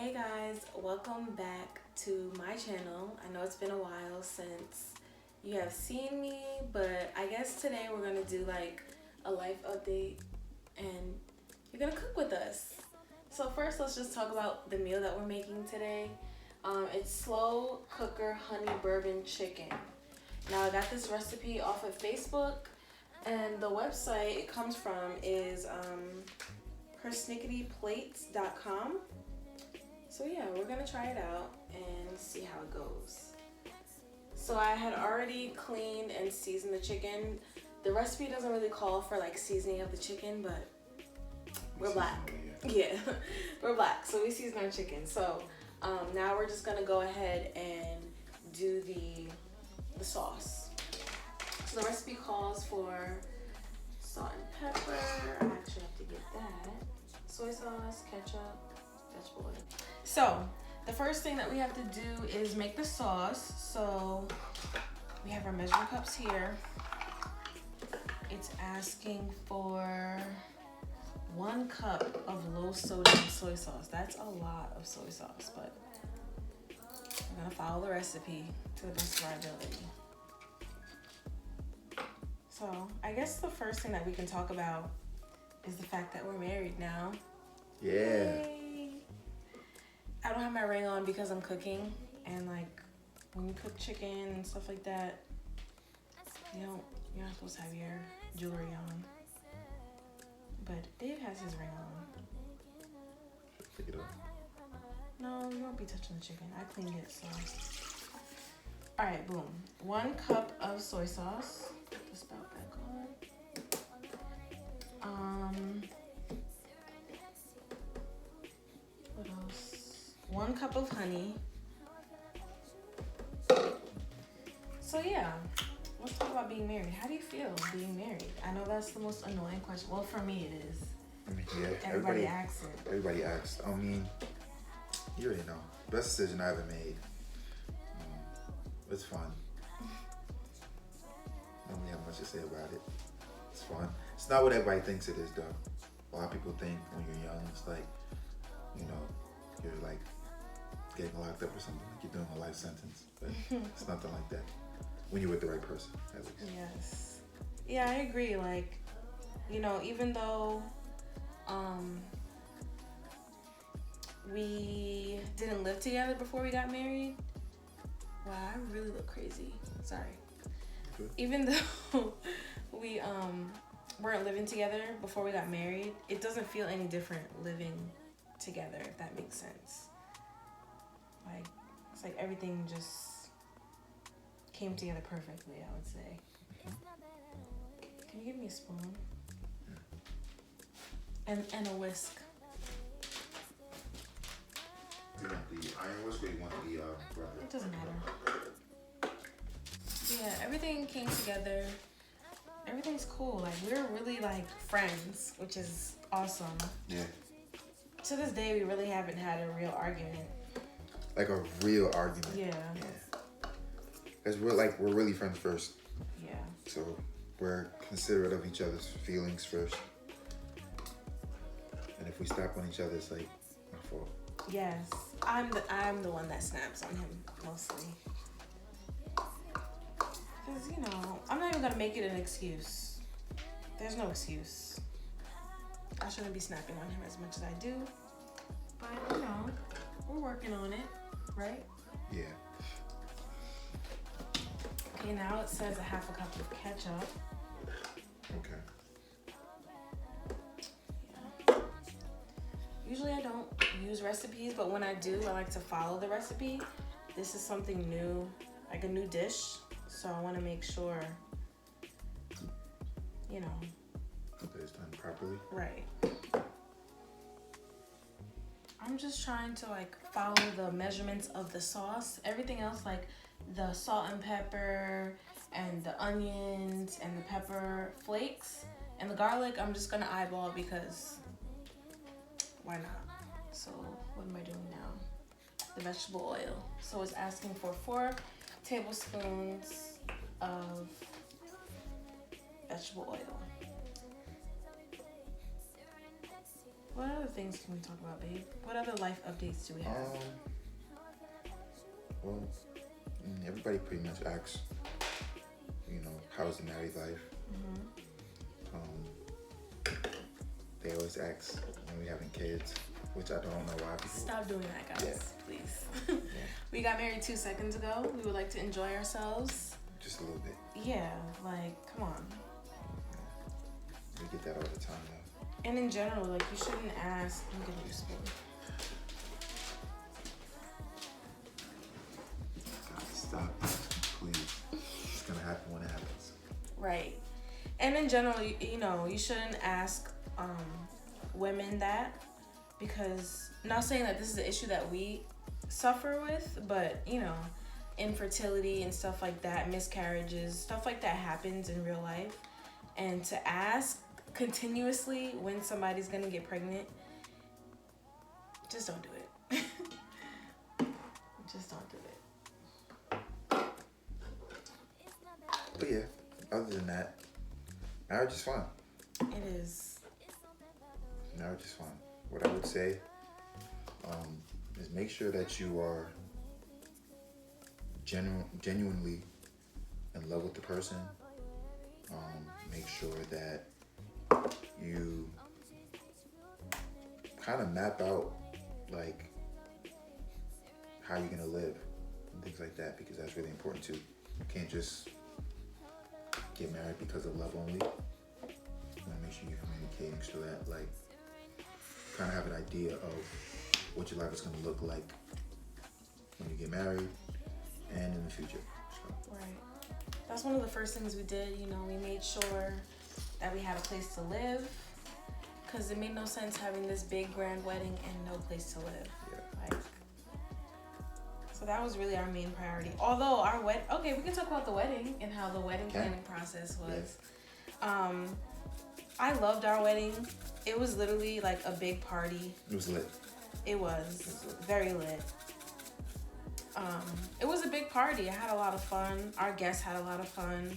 Hey guys, welcome back to my channel. I know it's been a while since you have seen me, but I guess today we're gonna do like a life update and you're gonna cook with us. So first, let's just talk about the meal that we're making today. It's slow cooker honey bourbon chicken. Now I got this recipe off of Facebook, and the website it comes from is persnicketyplates.com. So yeah, we're gonna try it out and see how it goes. So I had already cleaned and seasoned the chicken. The recipe doesn't really call for like seasoning of the chicken, but we're black. Yeah, we're black, so we season our chicken. So now we're just gonna go ahead and do the sauce. So the recipe calls for salt and pepper. I actually have to get that. Soy sauce, ketchup, vegetable oil. So the first thing that we have to do is make the sauce. So we have our measuring cups here. It's asking for 1 cup of low sodium soy sauce. That's a lot of soy sauce, but we're gonna follow the recipe to the best of our ability. So I guess the first thing that we can talk about is the fact that we're married now. Yeah. Yay. I don't have my ring on because I'm cooking, and like when you cook chicken and stuff like that, you're not supposed to have your jewelry on. But Dave has his ring on. Take it off. No, you won't be touching the chicken. I cleaned it, so. All right, boom. 1 cup of soy sauce. Put the spout back on. What else? 1 cup of honey. So yeah, let's talk about being married. How do you feel being married? I know that's the most annoying question. Well, for me it is. I mean, yeah. Everybody asks it. Everybody asks. I mean, you already know. Best decision I ever made. It's fun. I don't really have much to say about it. It's fun. It's not what everybody thinks it is, though. A lot of people think when you're young, it's like, you're like getting locked up or something, like you're doing a life sentence. But it's nothing like that. When you're with the right person, at least. Yes. Yeah, I agree. Like, even though we didn't live together before we got married. Wow, I really look crazy. Sorry. Good. Even though we weren't living together before we got married, it doesn't feel any different living together, if that makes sense. Like, it's like everything just came together perfectly, I would say. Can you give me a spoon? And a whisk. You want the iron whisk or you want the rubber? It doesn't matter. Yeah, everything came together. Everything's cool. Like, we're really like friends, which is awesome. Yeah. To this day, we really haven't had a real argument. Like a real argument. Yeah. Because we're really friends first. Yeah. So we're considerate of each other's feelings first. And if we stop on each other, it's like my fault. Yes. I'm the one that snaps on him mostly. Because, I'm not even going to make it an excuse. There's no excuse. I shouldn't be snapping on him as much as I do. But, we're working on it, right? Yeah. Okay, now it says a 1/2 cup of ketchup. Okay. Yeah. Usually I don't use recipes, but when I do, I like to follow the recipe. This is something new, like a new dish. So I want to make sure, That it's done properly. right. I'm just trying to like follow the measurements of the sauce. Everything else, like the salt and pepper and the onions and the pepper flakes and the garlic, I'm just gonna eyeball because why not? So what am I doing now? The vegetable oil. So it's asking for 4 tablespoons of vegetable oil. What other things can we talk about, babe? What other life updates do we have? Well, everybody pretty much asks, how's the married life? They always ask when we having kids, which I don't know why people... Stop doing that, guys, please. Yeah. We got married 2 seconds ago. We would like to enjoy ourselves. Just a little bit. Yeah, like, come on. Yeah. We get that all the time, though. And in general, like, you shouldn't ask... I'm gonna use spoon. God, stop. Please. It's gonna happen when it happens. Right. And in general, you shouldn't ask women that, because, not saying that this is an issue that we suffer with, but, infertility and stuff like that, miscarriages, stuff like that happens in real life. And to ask continuously when somebody's gonna get pregnant, just don't do it. Just don't do it. But yeah, other than that, marriage is fun. It is. Marriage is fun. What I would say is make sure that you are genuinely in love with the person. Make sure that you kind of map out like how you're gonna live and things like that, because that's really important too. You can't just get married because of love only. You wanna make sure you're communicating so that like kind of have an idea of what your life is gonna look like when you get married and in the future. So. Right. That's one of the first things we did. We made sure that we had a place to live, because it made no sense having this big grand wedding and no place to live. Yeah. So that was really our main priority. Although okay, we can talk about the wedding and how the wedding planning process was. Yeah. I loved our wedding. It was literally like a big party. It was lit. It was very lit. It was a big party. I had a lot of fun. Our guests had a lot of fun.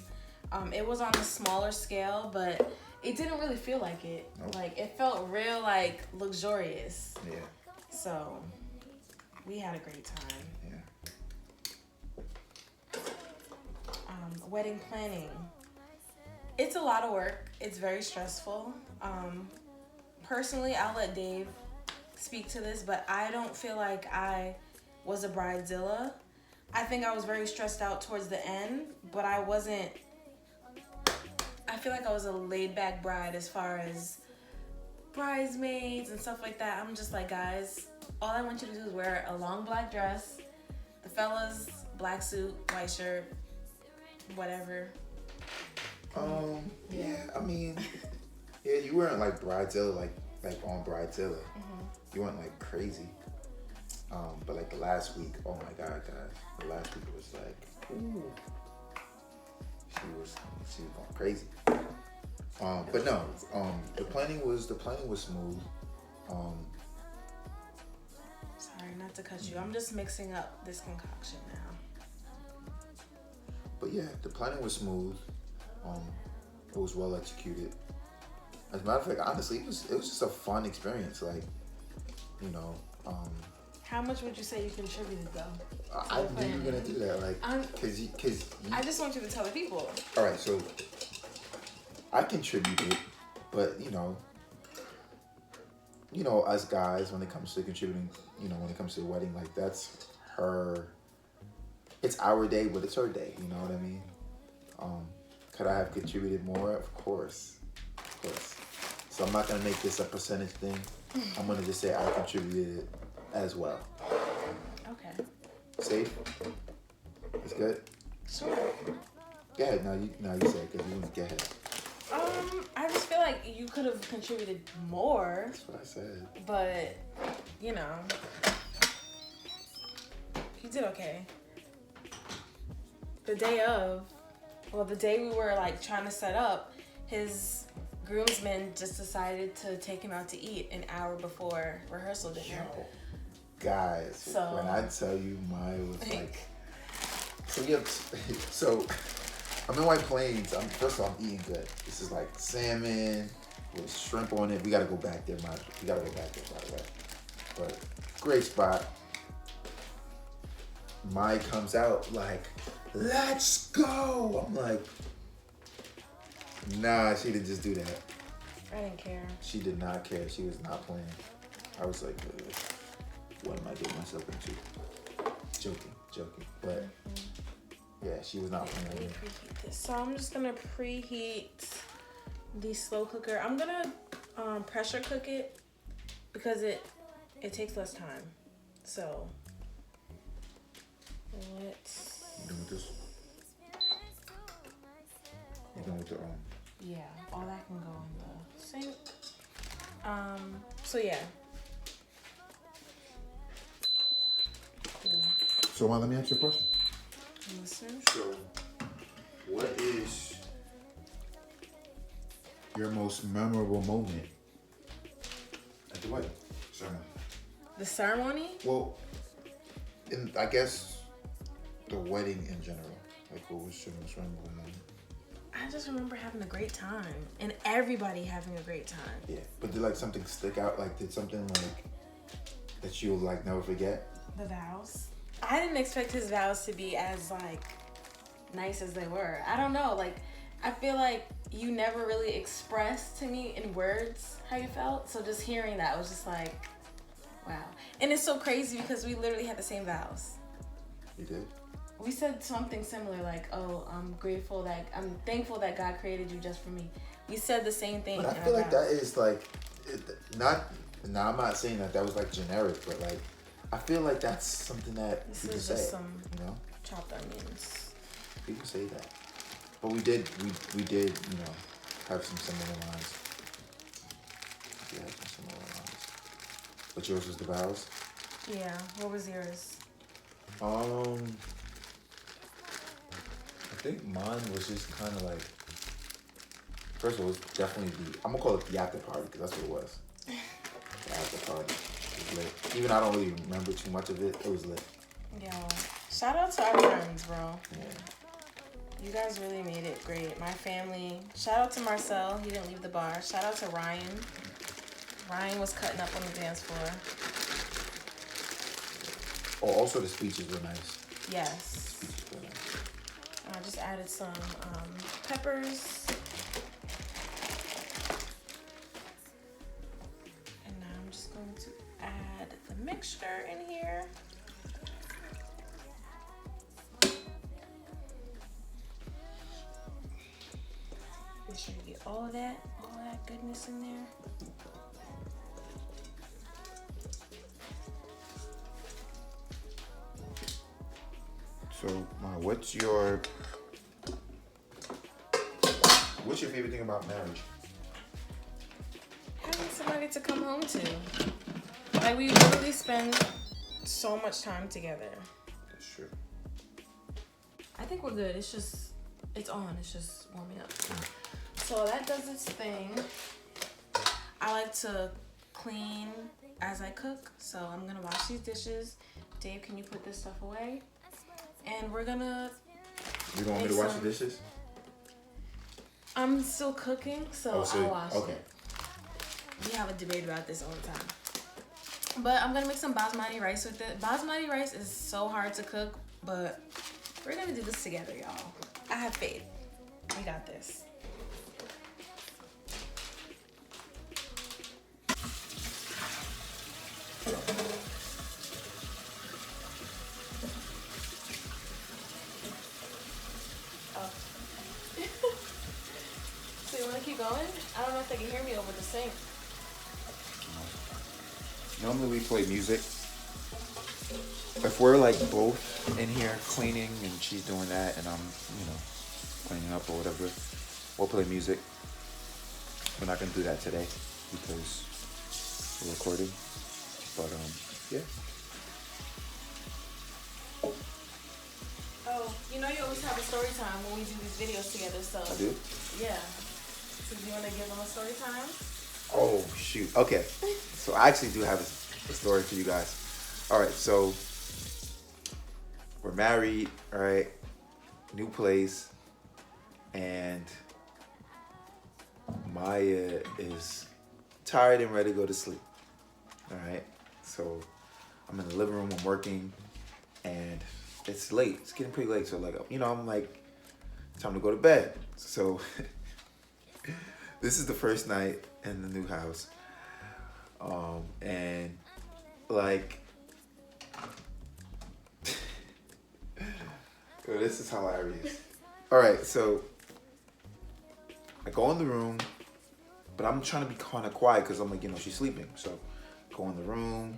It was on a smaller scale, but it didn't really feel like it. Nope. Like, it felt real, like, luxurious. Yeah. So, we had a great time. Yeah. Wedding planning. It's a lot of work. It's very stressful. Personally, I'll let Dave speak to this, but I don't feel like I was a bridezilla. I think I was very stressed out towards the end, but I wasn't... I feel like I was a laid-back bride as far as bridesmaids and stuff like that. I'm just like, guys, all I want you to do is wear a long black dress. The fellas, black suit, white shirt, whatever. Yeah, I mean, yeah, you weren't like bridezilla, like on bridezilla. Mm-hmm. You weren't like crazy. But like the last week, oh my God, guys, the last week was like, ooh, she was going crazy. But no, the planning was smooth. Sorry, not to cut you. I'm just mixing up this concoction now. But yeah, the planning was smooth. It was well executed. As a matter of fact, honestly, it was just a fun experience. Like, How much would you say you contributed though? I knew you were gonna do that, like, cause I just want you to tell the people. All right, so I contributed, but us guys, when it comes to contributing, when it comes to the wedding, like that's it's our day, but it's her day. You know what I mean? Could I have contributed more? Of course. So I'm not gonna make this a percentage thing. I'm gonna just say I contributed as well. Okay. Safe? It's good? Sure. Go ahead. Now you say it, because you want to get ahead. I just feel like you could have contributed more. That's what I said. But, you did okay. The day we were like trying to set up, his groomsmen just decided to take him out to eat an hour before rehearsal dinner. Yo, guys, when I tell you, Maya was like, so I'm in White Plains. First of all, I'm eating good. This is like salmon, with shrimp on it. We gotta go back there, We gotta go back there, by the way. But great spot. Mai comes out like, let's go. I'm like, nah, she didn't just do that. I didn't care. She did not care. She was not playing. I was like, what am I getting myself into? Joking. But yeah, she was not playing. Let me preheat this. So I'm just gonna preheat the slow cooker. I'm gonna pressure cook it because it takes less time. So let's. You done with this? You done with the Yeah, all that can go in the sink. So yeah. Cool. So let me ask you a question. Listen. So, what is your most memorable moment at the wedding ceremony? The ceremony? Well, I guess the wedding in general. Like, what was your most memorable moment? I just remember having a great time and everybody having a great time. Yeah, but did like something stick out? Like, did something like that you'll like never forget? The vows. I didn't expect his vows to be as like nice as they were. I don't know. Like, I feel like you never really expressed to me in words how you felt. So just hearing that was just like, wow. And it's so crazy because we literally had the same vows. You did? We said something similar, like, "Oh, I'm thankful that God created you just for me." We said the same thing. But I feel like that is like, I'm not saying that was like generic, but like, I feel like that's something that This you can is say. just some chopped onions. You can say that. But we did, have some similar lines. Yeah, some similar lines. But yours was the vows? Yeah. What was yours? I think mine was just kind of like, first of all, it was definitely I'm gonna call it the after party because that's what it was. The after party. It was lit. Even I don't really remember too much of it. It was lit. Yo, shout out to our friends, bro. Yeah. You guys really made it great. My family. Shout out to Marcel. He didn't leave the bar. Shout out to Ryan. Ryan was cutting up on the dance floor. Oh, also the speeches were nice. Yes. The speeches were nice. I just added some peppers. And now I'm just going to add the mixture in here. Make sure you get all that goodness in there. So, what's your favorite thing about marriage? Having somebody to come home to. Like, we literally spend so much time together. That's true. I think we're good. It's on. It's just warming up. So that does its thing. I like to clean as I cook. So I'm going to wash these dishes. Dave, can you put this stuff away? And we're gonna. You don't want me to wash the dishes? I'm still cooking, so I'll wash it. We have a debate about this all the time. But I'm gonna make some basmati rice with it. Basmati rice is so hard to cook, but we're gonna do this together, y'all. I have faith. We got this. Going? I don't know if they can hear me over the sink. Normally we play music. If we're like both in here cleaning and she's doing that and I'm, cleaning up or whatever, we'll play music. We're not gonna do that today because we're recording. But yeah. Oh, you always have a story time when we do these videos together, so. I do? Yeah. So do you want to give them a story time? Oh, shoot. Okay. So I actually do have a story for you guys. All right. So we're married, all right? New place. And Maya is tired and ready to go to sleep. All right. So I'm in the living room. I'm working, and it's late. It's getting pretty late. So like, I'm like, time to go to bed. So this is the first night in the new house, and like, this is hilarious. All right, so I go in the room, but I'm trying to be kind of quiet because I'm like, she's sleeping. So go in the room.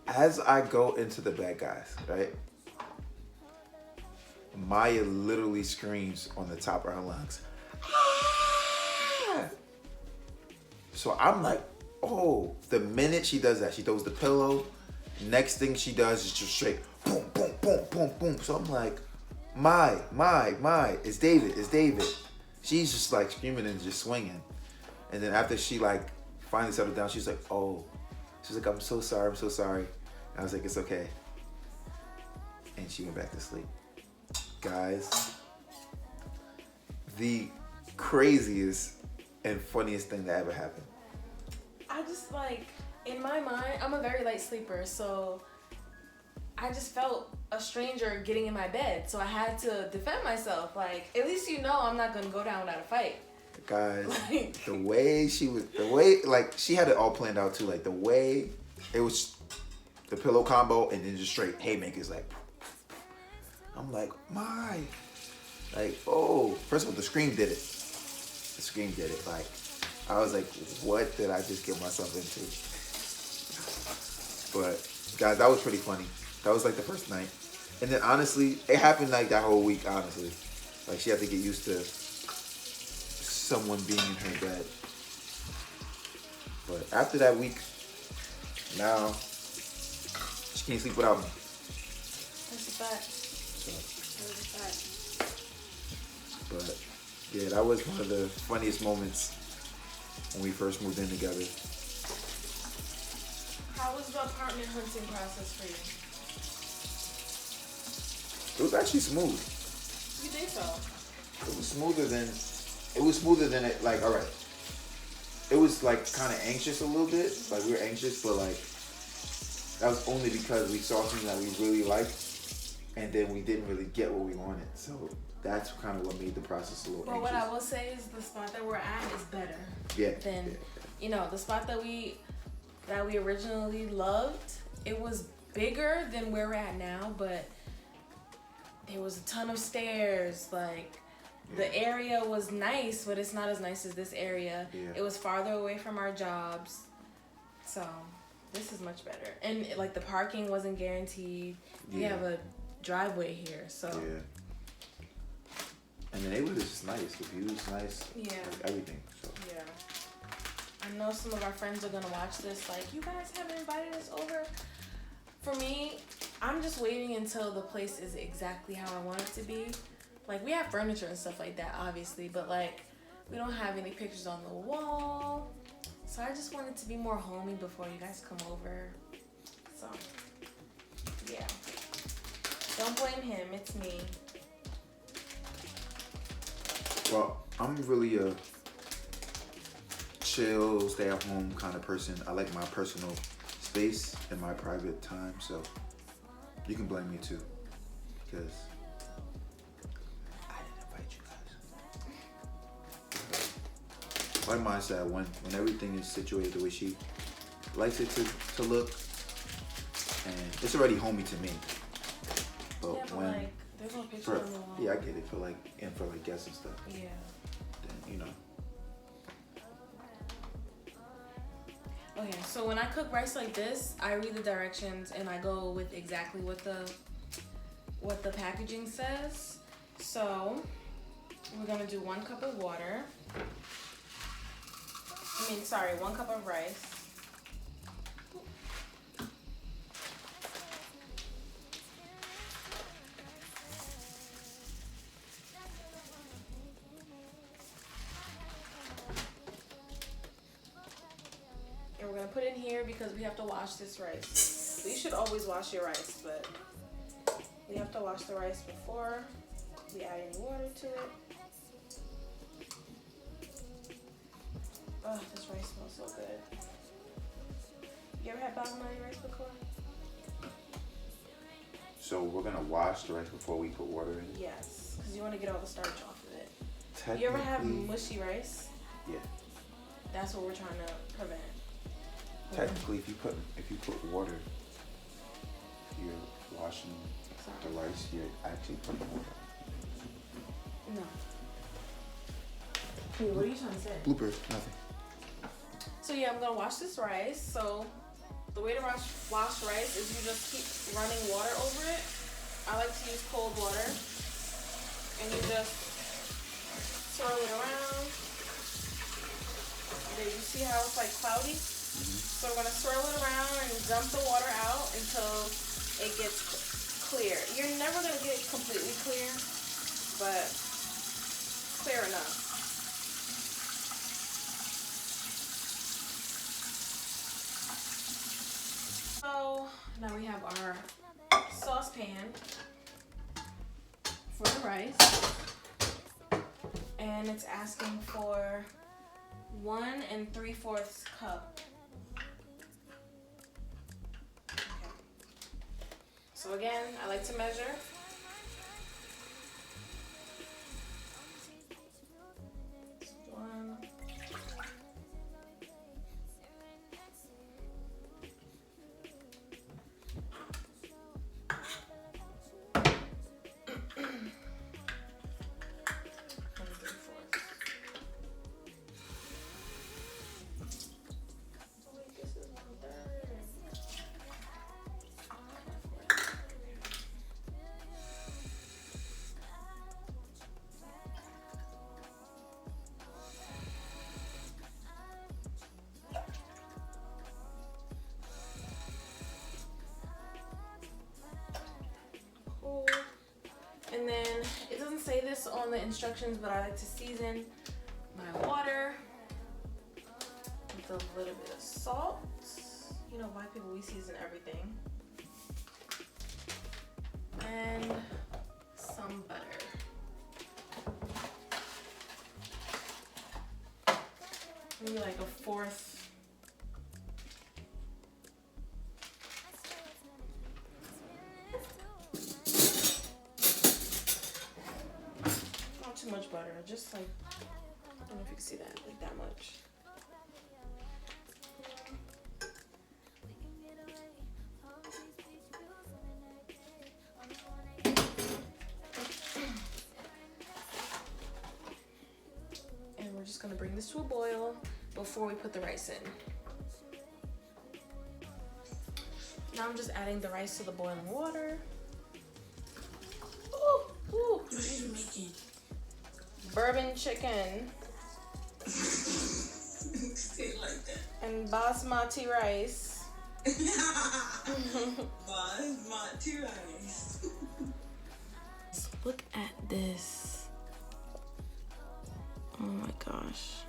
As I go into the bed, guys, right? Maya literally screams on the top of her lungs. Ah! So I'm like, oh, the minute she does that, she throws the pillow. Next thing she does is just straight boom, boom, boom, boom, boom. So I'm like, my, it's David. She's just like screaming and just swinging. And then after she like finally settled down, she's like, oh. She's like, I'm so sorry. And I was like, it's okay. And she went back to sleep. Guys, the craziest and funniest thing that ever happened. I just like, in my mind, I'm a very light sleeper, so I just felt a stranger getting in my bed, so I had to defend myself. Like, at least I'm not gonna go down without a fight. Guys, the way she had it all planned out too. Like the way it was, the pillow combo and then just straight haymakers. Like, I'm like, oh. First of all, the scream did it. Like, I was like, what did I just get myself into? But guys, that was pretty funny. That was like the first night. And then honestly, it happened like that whole week, honestly. Like she had to get used to someone being in her bed. But after that week, now she can't sleep without me. That's a fact. But yeah, that was one of the funniest moments when we first moved in together. How was the apartment hunting process for you? It was actually smooth. You think so? It was smoother than it, like, all right. It was like kind of anxious a little bit. Like we were anxious, but like that was only because we saw something that we really liked, and then we didn't really get what we wanted. So that's kind of what made the process a little anxious. But what I will say is the spot that we're at is better. Than the spot that we originally loved. It was bigger than where we're at now, but there was a ton of stairs. Like the area was nice, but it's not as nice as this area. Yeah. It was farther away from our jobs, so this is much better. And like the parking wasn't guaranteed. We have a driveway here, so. Yeah. And the neighborhood is just nice. The view is nice. Yeah. Like everything. So. Yeah. I know some of our friends are gonna watch this. Like, you guys haven't invited us over. For me, I'm just waiting until the place is exactly how I want it to be. Like, we have furniture and stuff like that, obviously, but like, we don't have any pictures on the wall. So I just want it to be more homey before you guys come over. So, yeah. Don't blame him. It's me. Well, I'm really a chill, stay at home kind of person. I like my personal space and my private time, so you can blame me too, because I didn't invite you guys. Like mine said, when everything is situated the way she likes it to look, and it's already homey to me. But yeah, but when like, there's no picture on the wall. Yeah, I get it for like guests and stuff. Yeah. Then, Okay, so when I cook rice like this, I read the directions and I go with exactly what the packaging says. So we're gonna do 1 cup of water. 1 cup of rice. And we're gonna put in here because we have to wash this rice. You should always wash your rice, but we have to wash the rice before we add any water to it. Oh, this rice smells so good. You ever had basmati rice before? So we're gonna wash the rice before we put water in? Yes, because you want to get all the starch off of it. You ever have mushy rice? Yeah. That's what we're trying to prevent. Technically, if you put water, you're washing the rice. You're actually putting water. No. Hey, what are you trying to say? Blooper, nothing. So yeah, I'm gonna wash this rice. So the way to wash rice is you just keep running water over it. I like to use cold water, and you just swirl it around. There, you see how it's like cloudy? So we're gonna swirl it around and dump the water out until it gets clear. You're never gonna get it completely clear, but clear enough. So now we have our saucepan for the rice, and it's asking for 1 3/4 cup. Okay. So again, I like to measure. One. And then it doesn't say this on the instructions, but I like to season my water with a little bit of salt. You know, white people, we season everything. And some butter. Maybe like a 1/4. Too much butter, just like, I don't know if you can see that, like that much. And we're just gonna bring this to a boil before we put the rice in. Now I'm just adding the rice to the boiling water. Ooh, ooh. What are you making? Bourbon chicken Say it like that. and basmati rice. Basmati rice. Look at this. Oh my gosh.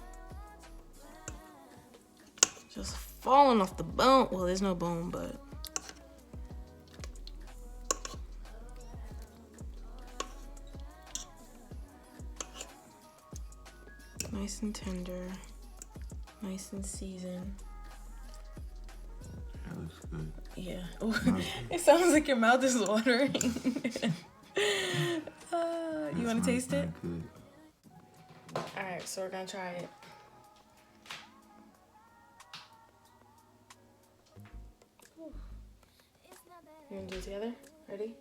Just falling off the bone. Well, there's no bone, but. Nice and tender, nice and seasoned. That looks good. Yeah. It sounds like your mouth is watering. You want to taste it? Good. All right, so we're gonna try it. You wanna do it together? Ready?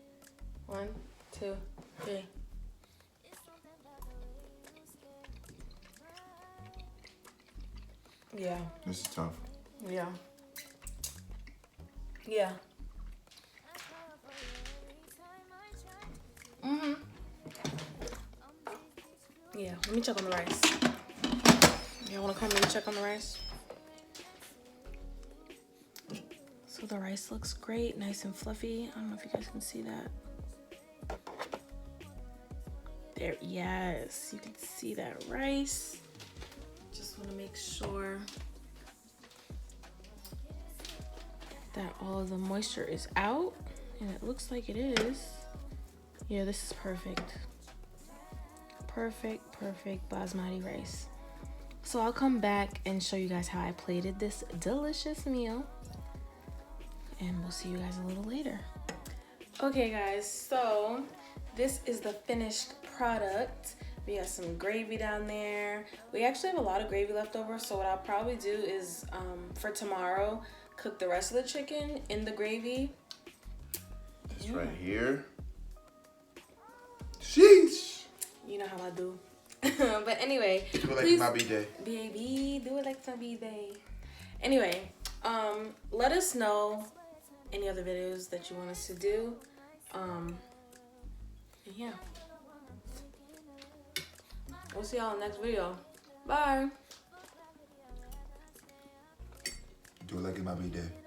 1, 2, 3. Yeah. This is tough. Yeah. Yeah. Mhm. Yeah. Let me check on the rice. You wanna come and check on the rice? So the rice looks great, nice and fluffy. I don't know if you guys can see that. There, yes, you can see that rice. Just want to make sure that all of the moisture is out, and it looks like it is. Yeah, this is perfect. Perfect basmati rice. So I'll come back and show you guys how I plated this delicious meal. And we'll see you guys a little later. Okay guys, so this is the finished product. We got some gravy down there. We actually have a lot of gravy left over, so what I'll probably do is for tomorrow, cook the rest of the chicken in the gravy. It's right here. Sheesh. You know how I do. But anyway, Do it like please, my B-Day. baby, do it like my B-Day. Anyway, let us know any other videos that you want us to do. And yeah. We'll see y'all in the next video. Bye. Do it like my B-Day.